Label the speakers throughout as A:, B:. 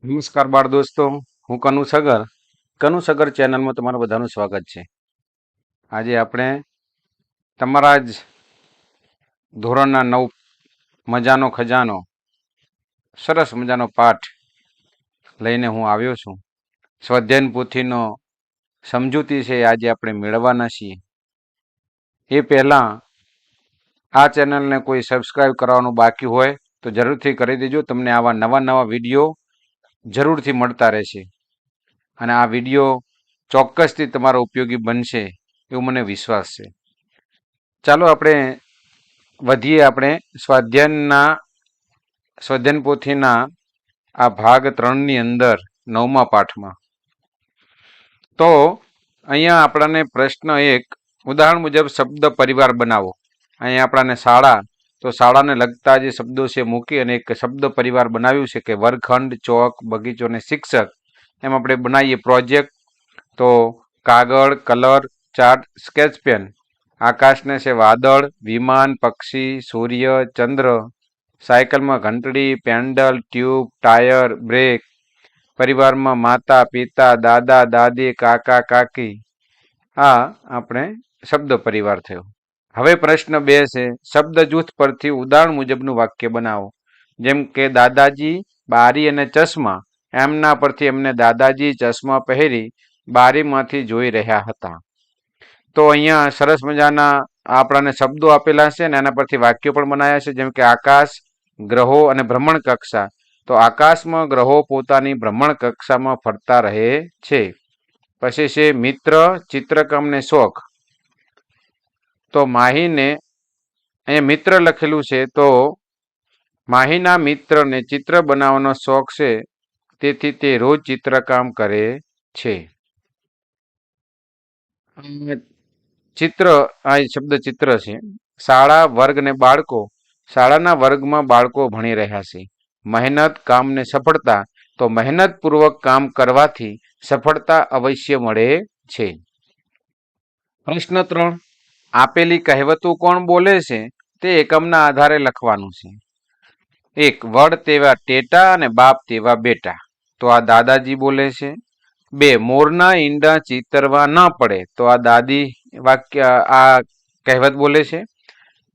A: નમસ્કાર બાળ દોસ્તો, હું કનુ સગર. કનુ સગર ચેનલમાં તમારું બધાનું સ્વાગત છે. આજે આપણે તમારા જ ધોરણના 9 મજાનો ખજાનો સરસ મજાનો પાઠ લઈને હું આવ્યો છું. સ્વાધ્યાયન પોથીનો સમજૂતી છે આજે આપણે મેળવવાના છીએ. એ પહેલાં આ ચેનલને કોઈ સબસ્ક્રાઈબ કરવાનું બાકી હોય તો જરૂરથી કરી દેજો. તમને આવા નવા વિડીયો જરૂરથી મળતા રહેશે અને આ વિડીયો ચોક્કસથી તમારો ઉપયોગી બનશે એવો મને વિશ્વાસ છે. ચાલો આપણે વધીએ. આપણે સ્વાધ્યાયન પોથીના આ ભાગ 3ની અંદર 9મા પાઠમાં. તો અહીંયા આપણને પ્રશ્ન 1 ઉદાહરણ મુજબ શબ્દ પરિવાર બનાવો. અહીંયા આપણને શાળા, તો શાળાને લગતા જે શબ્દો છે મૂકી અને એક શબ્દ પરિવાર બનાવ્યું છે કે વર્ગખંડ, ચોક, બગીચો અને શિક્ષક. એમ આપણે બનાવીએ પ્રોજેક્ટ. તો કાગળ, કલર, ચાર્ટ, સ્કેચ પેન. આકાશને છે વાદળ, વિમાન, પક્ષી, સૂર્ય, ચંદ્ર. સાયકલમાં ઘંટડી, પેન્ડલ, ટ્યુબ, ટાયર, બ્રેક. પરિવારમાં માતા, પિતા, દાદા, દાદી, કાકા, કાકી. આ આપણે શબ્દ પરિવાર થયો. હવે પ્રશ્ન 2 છે શબ્દ જૂથ પરથી ઉદાહરણ મુજબનું વાક્ય બનાવો. જેમ કે દાદાજી, બારી અને ચશ્મા. એમના પરથી એમને દાદાજી ચશ્મા પહેરી બારીમાંથી જોઈ રહ્યા હતા. તો અહીંયા સરસ મજાના આપણને શબ્દો આપેલા છે અને એના પરથી વાક્યો પણ બનાવ્યા છે. જેમ કે આકાશ, ગ્રહો અને ભ્રમણ કક્ષા. તો આકાશમાં ગ્રહો પોતાની ભ્રમણ કક્ષામાં ફરતા રહે છે. પછી છે મિત્ર, ચિત્રકામ ને શોખ. તો માહીને અહીંયા મિત્ર લખેલું છે, તો માહીના મિત્રને ચિત્ર બનાવવાનો શોખ છે, તેથી તે રોજ ચિત્રકામ કરે છે. ચિત્ર, આ શબ્દ ચિત્ર છે. શાળા, વર્ગ ને બાળકો. શાળાના વર્ગમાં બાળકો ભણી રહ્યા છે. મહેનત, કામ ને સફળતા. તો મહેનતપૂર્વક કામ કરવાથી સફળતા અવશ્ય મળે છે. પ્રશ્ન 3 આપેલી કહેવતો કોણ બોલે છે તે એકમના આધારે લખવાનું છે. 1 વડ તેવા ટેટા અને બાપ તેવા બેટા. તો આ દાદાજી બોલે છે. 2 મોરના ઈંડા ચીતરવા ન પડે. તો આ દાદી વાક્ય આ કહેવત બોલે છે.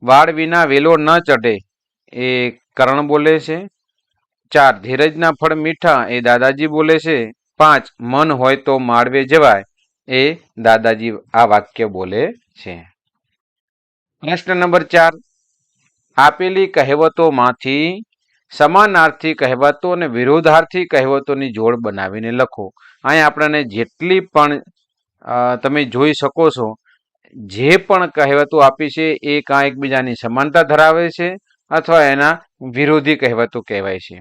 A: વાળ વિના વેલો ન ચઢે. એ કરણ બોલે છે. 4 ધીરજના ફળ મીઠા. એ દાદાજી બોલે છે. 5 મન હોય તો માળવે જવાય. એ દાદાજી આ વાક્ય બોલે છે. પ્રશ્ન નંબર 4 આપેલી કહેવતોમાંથી સમાનાર્થી કહેવતો અને વિરોધાર્થી કહેવતોની જોડ બનાવીને લખો. અહીંયા આપણને જેટલી પણ તમે જોઈ શકો છો, જે પણ કહેવતો આપી છે એ કાં એકબીજાની સમાનતા ધરાવે છે અથવા એના વિરોધી કહેવતો કહેવાય છે.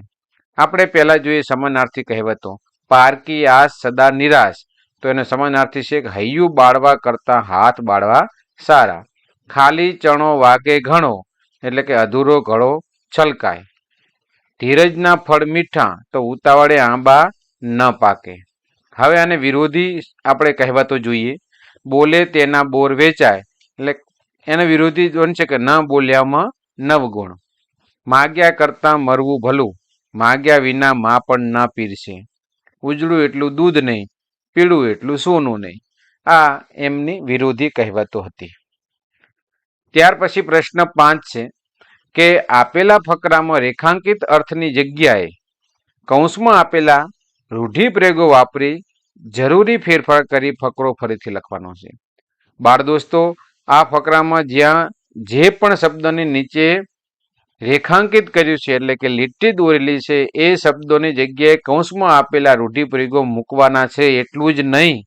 A: આપણે પહેલા જોઈએ સમાનાર્થી કહેવતો. પારકી આસ સદા નિરાશ. તો એનો સમાનાર્થી છે કે હૈયું બાળવા કરતા હાથ બાળવા સારા. ખાલી ચણો વાગે ઘણો. એટલે કે અધૂરો ઘડો છલકાય. ધીરજના ફળ મીઠા. તો ઉતાવળે આંબા ન પાકે. હવે આને વિરોધી આપણે કહેવતો જોઈએ. બોલે તેના બોર વેચાય. એટલે એને વિરોધી બનશે કે ન બોલ્યામાં નવગુણ. માગ્યા કરતા મરવું ભલું. માગ્યા વિના માં પણ ન પીરશે. ઉજળું એટલું દૂધ નહીં, પીળું એટલું સોનું નહીં. આ એમની વિરોધી કહેવતો હતી. ત્યાર પછી પ્રશ્ન 5 છે કે આપેલા ફકરામાં રેખાંકિત અર્થની જગ્યાએ કૌંસમાં આપેલા રૂઢિપ્રયોગો વાપરી જરૂરી ફેરફાર કરી ફકરો ફરીથી લખવાનો છે. બાળ દોસ્તો, આ ફકરામાં જ્યાં જે પણ શબ્દની નીચે રેખાંકિત કર્યું છે એટલે કે લીટી દોરેલી છે એ શબ્દોની જગ્યાએ કૌંસમાં આપેલા રૂઢિપ્રયોગો મૂકવાના છે. એટલું જ નહીં,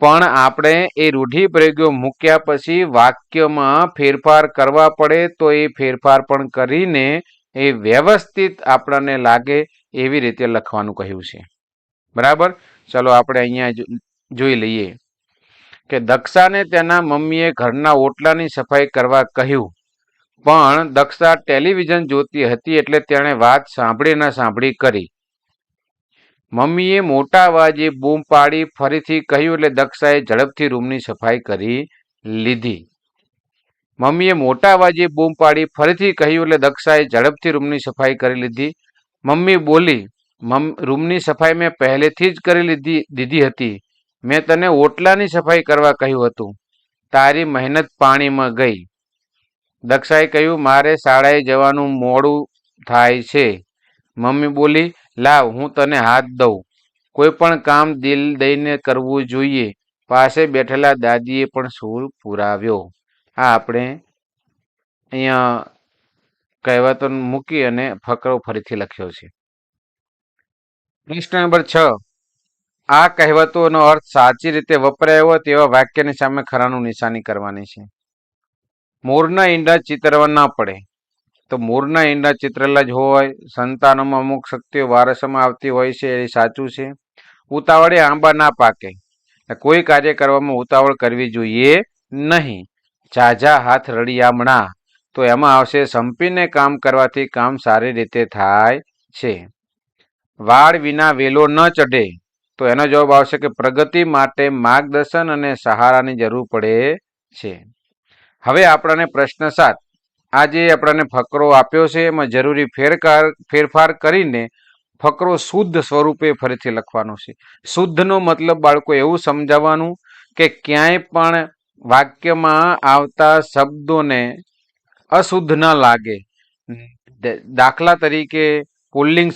A: પણ આપણે એ રૂઢિપ્રયોગો મૂક્યા પછી વાક્યમાં ફેરફાર કરવા પડે તો એ ફેરફાર પણ કરીને એ વ્યવસ્થિત આપણને લાગે એવી રીતે લખવાનું કહ્યું છે. બરાબર. ચલો આપણે અહીંયા જોઈ લઈએ કે દક્ષાને તેના મમ્મીએ ઘરના ઓટલાની સફાઈ કરવા કહ્યું, પણ દક્ષા ટેલિવિઝન જોતી હતી એટલે તેણે વાત સાંભળી ન સાંભળી કરી. મમ્મીએ મોટા અવાજે બૂમ પાડી ફરીથી કહ્યું એટલે દક્ષાએ ઝડપથી રૂમની સફાઈ કરી લીધી. મમ્મીએ મોટા અવાજે બૂમ પાડી ફરીથી કહ્યું એટલે દક્ષાએ ઝડપથી રૂમની સફાઈ કરી લીધી. મમ્મી બોલી, રૂમની સફાઈ મેં પહેલેથી જ કરી દીધી હતી. મેં તને ઓટલાની સફાઈ કરવા કહ્યું હતું. તારી મહેનત પાણીમાં ગઈ. દક્ષાએ કહ્યું, મારે શાળાએ જવાનું મોડું થાય છે. મમ્મી બોલી, લાવ હું તને હાથ દઉં. કોઈ પણ કામ દિલ દઈને કરવું જોઈએ. પાસે બેઠેલા દાદીએ પણ સૂર પુરાવ્યો. આ આપણે અહીંયા કહેવતો મૂકી અને ફકરો ફરીથી લખ્યો છે. પ્રશ્ન નંબર 6. આ કહેવતોનો અર્થ સાચી રીતે વપરાયો તેવા વાક્યની સામે ખરાનું નિશાની કરવાની છે. મોરના ઈંડા ચિતરવા ના પડે. તો મોરના ઈંડા ચિતરેલા જ હોય. સંતાનોમાં અમુક શક્તિઓ વારસામાં આવતી હોય છે, એ સાચું છે. ઉતાવળે આંબા ના પાકે. કોઈ કાર્ય કરવામાં ઉતાવળ કરવી જોઈએ નહીં. ઝાઝા હાથ રળિયામણા. તો એમાં આવશે સંપીને કામ કરવાથી કામ સારી રીતે થાય છે. વાળ વિના વેલો ન ચઢે. તો એનો જવાબ આવશે કે પ્રગતિ માટે માર્ગદર્શન અને સહારાની જરૂર પડે છે. હવે આપણને પ્રશ્ન 7. આ જે આપણને ફકરો આપ્યો છે એમાં જરૂરી ફેરફાર કરીને ફકરો શુદ્ધ સ્વરૂપે ફરીથી લખવાનો છે. શુદ્ધનો મતલબ બાળકો એવું સમજાવવાનું કે ક્યાંય પણ વાક્યમાં આવતા શબ્દોને અશુદ્ધ ન લાગે. દાખલા તરીકે પુલ્લિંગ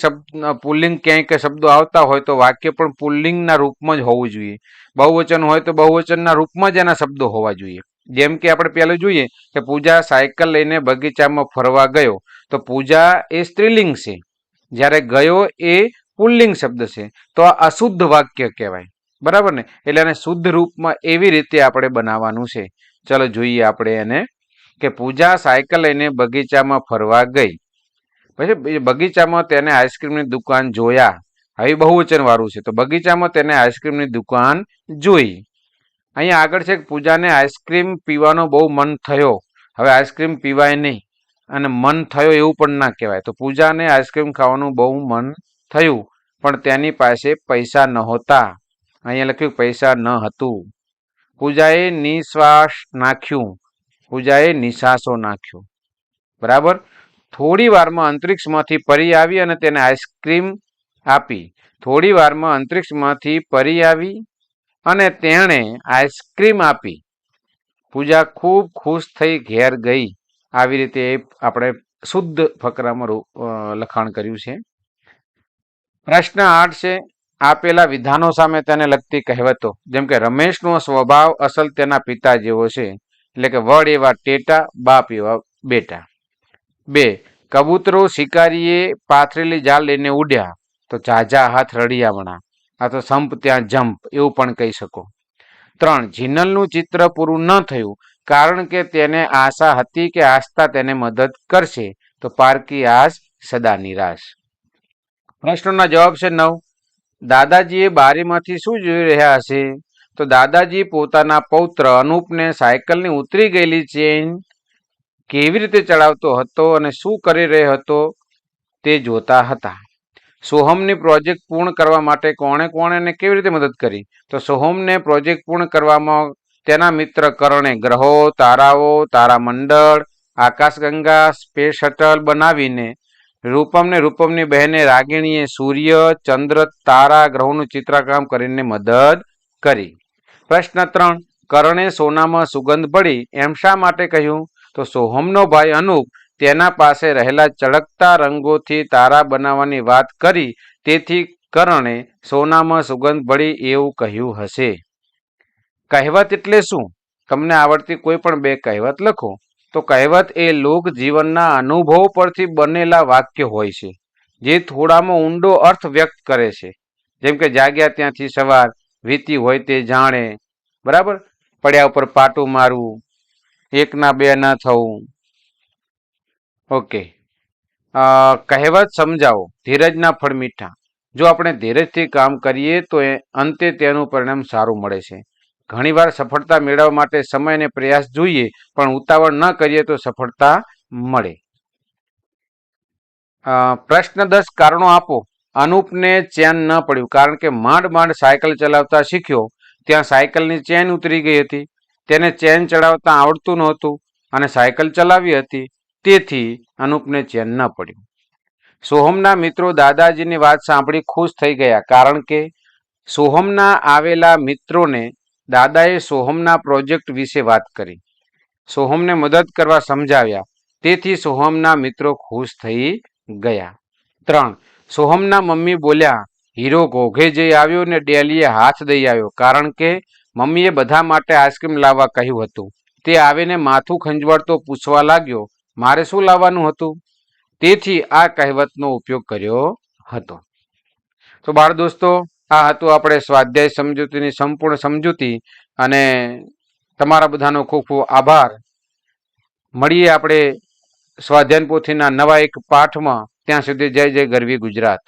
A: ક્યાંય શબ્દો આવતા હોય તો વાક્ય પણ પુલ્લિંગના રૂપમાં જ હોવું જોઈએ. બહુવચન હોય તો બહુવચનના રૂપમાં જ એના શબ્દો હોવા જોઈએ. જેમ કે આપણે પહેલું જોઈએ કે પૂજા સાયકલ લઈને બગીચામાં ફરવા ગયો. તો પૂજા એ સ્ત્રીલિંગ છે, જ્યારે ગયો એ પુલ્લિંગ શબ્દ છે. તો આ અશુદ્ધ વાક્ય કહેવાય. બરાબર ને? એટલે એને શુદ્ધ રૂપમાં એવી રીતે આપણે બનાવવાનું છે. ચલો જોઈએ આપણે એને કે પૂજા સાયકલ લઈને બગીચામાં ફરવા ગઈ. પછી બગીચામાં તેને આઈસ્ક્રીમની દુકાન જોયા. હવે બહુવચન વાળું છે. તો બગીચામાં તેને આઈસ્ક્રીમની દુકાન જોઈ. અહીંયા આગળ છે કે પૂજાને આઈસ્ક્રીમ પીવાનો બહુ મન થયો. હવે આઈસ્ક્રીમ પીવાય નહીં અને મન થયો એવું પણ ના કહેવાય. તો પૂજાને આઈસ્ક્રીમ ખાવાનું બહુ મન થયું, પણ તેની પાસે પૈસા નહોતા. અહીંયા લખ્યું પૈસા ન હતું. પૂજાએ નિશ્વાસ નાખ્યું. પૂજાએ નિશાસો નાખ્યો. બરાબર. થોડી વારમાં અંતરિક્ષમાંથી પરી આવી અને તેને આઈસ્ક્રીમ આપી. થોડી વારમાં અંતરિક્ષમાંથી પરી આવી અને તેણે આઈસ્ક્રીમ આપી. પૂજા ખૂબ ખુશ થઈ ઘેર ગઈ. આવી રીતે આપણે શુદ્ધ ફકરામાં લખાણ કર્યું છે. પ્રશ્ન 8 છે. આપેલા વિધાનો સામે તેને લગતી કહેવતો. જેમ કે રમેશનો સ્વભાવ અસલ તેના પિતા જેવો છે. એટલે કે વડ એવા ટેટા, બાપ એવા બેટા. 2. કબૂતરો શિકારીએ પાથરેલી જાળ લઈને ઉડ્યા. તો ઝાઝા હાથ રળિયામણા. આ તો સંપ ત્યાં જંપ એવું પણ કહી શકો. 3. જિનલનું ચિત્ર પૂરું ન થયું કારણ કે તેને આશા હતી કે આસ્થા તેને મદદ કરશે. તો પારકી આશ સદા નિરાશ. પ્રશ્નોના જવાબ છે 9. દાદાજીએ બારીમાંથી શું જોઈ રહ્યા હશે? તો દાદાજી પોતાના પૌત્ર અનુપને સાયકલની ઉતરી ગયેલી ચેન કેવી રીતે ચડાવતો હતો અને શું કરી રહ્યો હતો તે જોતા હતા. સોહમને પ્રોજેક્ટ પૂર્ણ કરવા માટે કોણે એને કેવી રીતે મદદ કરી? તો સોહમને પ્રોજેક્ટ પૂર્ણ કરવામાં તેના મિત્ર કરણે ગ્રહો, તારાઓ, તારામંડળ, આકાશગંગા, સ્પેસ શટલ બનાવીને રૂપમની બહેને રાગિણીએ સૂર્ય, ચંદ્ર, તારા, ગ્રહોનું ચિત્રકામ કરીને મદદ કરી. પ્રશ્ન 3. કરણે સોનામાં સુગંધ પડી એમ શા માટે કહ્યું? તો સોહમનો ભાઈ અનુપ તેના પાસે રહેલા ચળકતા રંગોથી તારા બનાવવાની વાત કરી, તેથી કરણે સોનામાં સુગંધ પડી એવું કહ્યું હશે. કહેવત એટલે શું? તમને આવડતી કોઈ પણ 2 કહેવત લખો. તો કહેવત એ લોક જીવનના અનુભવ પરથી બનેલા વાક્ય હોય છે, જે થોડામાં ઊંડો અર્થ વ્યક્ત કરે છે. જેમ કે જાગ્યા ત્યાંથી સવાર, વીતી હોય તે જાણે. બરાબર. પડ્યા ઉપર પાટું મારવું, 1 ના 2 ના થવું. ઓકે. કહેવત સમજાવો. ધીરજના ફળ મીઠા. જો આપણે ધીરજથી કામ કરીએ તો અંતે તેનું પરિણામ સારું મળે છે. ઘણીવાર સફળતા મેળવવા માટે સમય અને પ્રયાસ જોઈએ, પણ ઉતાવળ ન કરીએ તો સફળતા મળે. પ્રશ્ન 10. કારણો આપો. અનુપને ચેન ન પડ્યું કારણ કે માંડ સાયકલ ચલાવતા શીખ્યો. ત્યાં સાયકલની ચેન ઉતરી ગઈ હતી. તેને ચેન ચડાવતા આવડતું નહોતું અને સાયકલ ચલાવી હતી, તેથી અનુપને ચેન ન પડ્યું. સોહમના મિત્રો દાદાજીની વાત સાંભળી ખુશ થઈ ગયા, કારણ કે સોહમના આવેલા મિત્રોને દાદાએ સોહમના પ્રોજેક્ટ વિશે વાત કરી, સોહમને મદદ કરવા સમજાવ્યા, તેથી સોહમના મિત્રો ખુશ થઈ ગયા. 3. સોહમના મમ્મી બોલ્યા, હીરો ઘોઘે જઈ આવ્યો ને ડેલીએ હાથ દઈ આવ્યો, કારણ કે મમ્મીએ બધા માટે આઈસ્ક્રીમ લાવવા કહ્યું હતું. તે આવીને માથું ખંજવાળતો પૂછવા લાગ્યો, મારે શું લાવવાનું હતું? તેથી આ કહેવતનો ઉપયોગ કર્યો હતો. તો બાળ દોસ્તો, આ હતું આપણે સ્વાધ્યાય સમજૂતીની સંપૂર્ણ સમજૂતી, અને તમારા બધાનો ખૂબ ખૂબ આભાર. મળીએ આપણે સ્વાધ્યાય પોથીના નવા એક પાઠમાં. ત્યાં સુધી જય જય ગરવી ગુજરાત.